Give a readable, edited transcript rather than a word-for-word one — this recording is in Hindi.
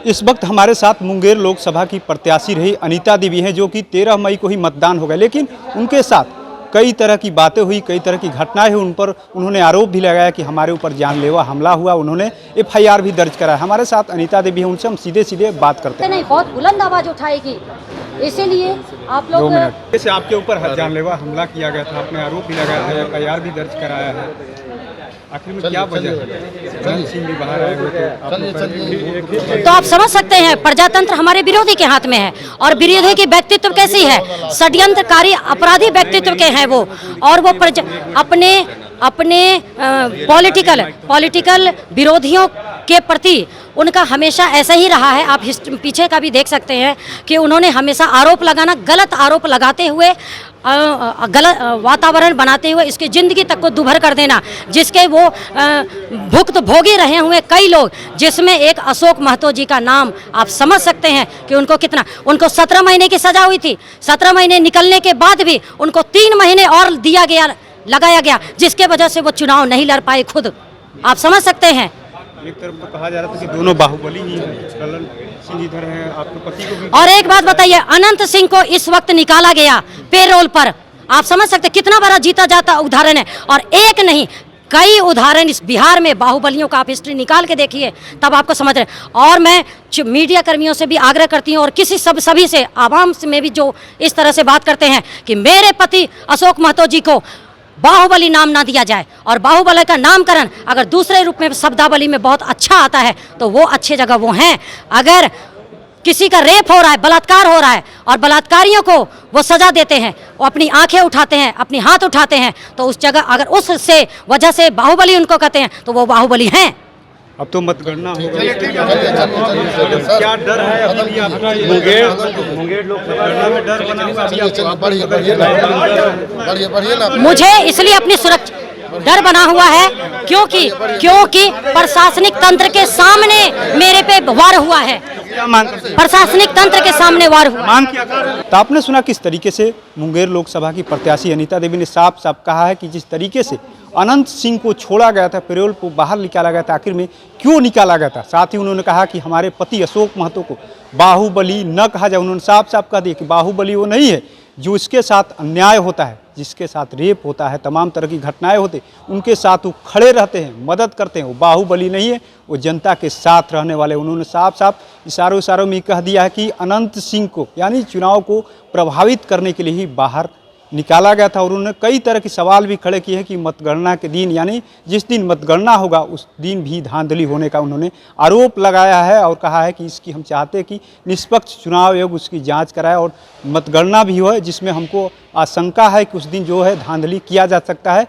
इस वक्त हमारे साथ मुंगेर लोकसभा की प्रत्याशी रही अनीता देवी हैं, जो कि 13 मई को ही मतदान हो गया, लेकिन उनके साथ कई तरह की बातें हुई, कई तरह की घटनाएं हुई। उन पर उन्होंने आरोप भी लगाया कि हमारे ऊपर जानलेवा हमला हुआ। उन्होंने FIR भी दर्ज करा। हमारे साथ अनीता देवी हैं, उनसे हम सीधे सीधे बात करते हैं। नहीं, बहुत बुलंद आवाज उठाएगी, इसीलिए आप लोग। जैसे आपके ऊपर जानलेवा हमला किया गया था, आपने आरोप भी लगाया है, FIR भी दर्ज कराया है, आखिर में क्या वजह है? सिंह भी बाहर आए हुए थे। तो आप समझ सकते हैं प्रजातंत्र हमारे विरोधी के हाथ में है, और विरोधी की व्यक्तित्व कैसी है, षड्यंत्रकारी अपराधी व्यक्तित्व के हैं वो, और वो अपने पॉलिटिकल विरोधियों के प्रति उनका हमेशा ऐसा ही रहा है। आप पीछे का भी देख सकते हैं कि उन्होंने हमेशा आरोप लगाना, गलत आरोप लगाते हुए, गलत वातावरण बनाते हुए इसकी ज़िंदगी तक को दुभर कर देना, जिसके वो भुक्त भोगी रहे हुए कई लोग, जिसमें एक अशोक महतो जी का नाम आप समझ सकते हैं कि उनको 17 महीने की सज़ा हुई थी। 17 महीने निकलने के बाद भी उनको 3 महीने और लगाया गया, जिसके वजह से वो चुनाव नहीं लड़ पाए खुद। आप समझ सकते हैं। एक तरफ तो कहा जा रहा था कि दोनों बाहुबली ही हैं, करण सिंह इधर हैं, आपके पति को भी। और एक बात बताइए, अनंत सिंह को इस वक्त निकाला गया पेरोल पर। आप समझ सकते कितना बड़ा जीता जाता उदाहरण है, और एक नहीं कई उदाहरण इस बिहार में बाहुबलियों का आप हिस्ट्री निकाल के देखिए, तब आपको समझ रहे। और मैं मीडिया कर्मियों से भी आग्रह करती हूँ, और सभी से, आवाम में भी जो इस तरह से बात करते हैं कि मेरे पति अशोक महतो जी को बाहुबली नाम ना दिया जाए, और बाहुबली का नामकरण अगर दूसरे रूप में शब्दावली में बहुत अच्छा आता है तो वो अच्छी जगह वो हैं। अगर किसी का रेप हो रहा है, बलात्कार हो रहा है, और बलात्कारियों को वो सजा देते हैं, वो अपनी आंखें उठाते हैं, अपनी हाथ उठाते हैं, तो उस जगह अगर उससे वजह से बाहुबली उनको कहते हैं तो वो बाहुबली हैं। अब तो मतगणना होगा, क्या डर है अभी आपका? मुंगेर लोकसभा में डर बना हुआ। मुझे इसलिए अपनी सुरक्षा डर बना हुआ है क्योंकि प्रशासनिक तंत्र के सामने मेरे पे वार हुआ है। प्रशासनिक तंत्र के सामने वार हुआ। तो आपने सुना किस तरीके से मुंगेर लोकसभा की प्रत्याशी अनीता देवी ने साफ साफ कहा है कि जिस तरीके से अनंत सिंह को छोड़ा गया था, पेरोल को बाहर निकाला गया था, आखिर में क्यों निकाला गया था। साथ ही उन्होंने कहा कि हमारे पति अशोक महतो को बाहुबली न कहा जाए। उन्होंने साफ साफ कह दिया कि बाहुबली वो नहीं है जो इसके साथ अन्याय होता है, जिसके साथ रेप होता है, तमाम तरह की घटनाएं होती, उनके साथ वो खड़े रहते हैं, मदद करते हैं। वो बाहुबली नहीं है, वो जनता के साथ रहने वाले। उन्होंने साफ साफ इशारों में कह दिया है कि अनंत सिंह को, यानी चुनाव को प्रभावित करने के लिए ही बाहर निकाला गया था। और उन्होंने कई तरह के सवाल भी खड़े किए हैं कि मतगणना के दिन, यानी जिस दिन मतगणना होगा उस दिन भी धांधली होने का उन्होंने आरोप लगाया है, और कहा है कि इसकी हम चाहते हैं कि निष्पक्ष चुनाव आयोग उसकी जांच कराए और मतगणना भी हो, जिसमें हमको आशंका है कि उस दिन जो है धांधली किया जा सकता है।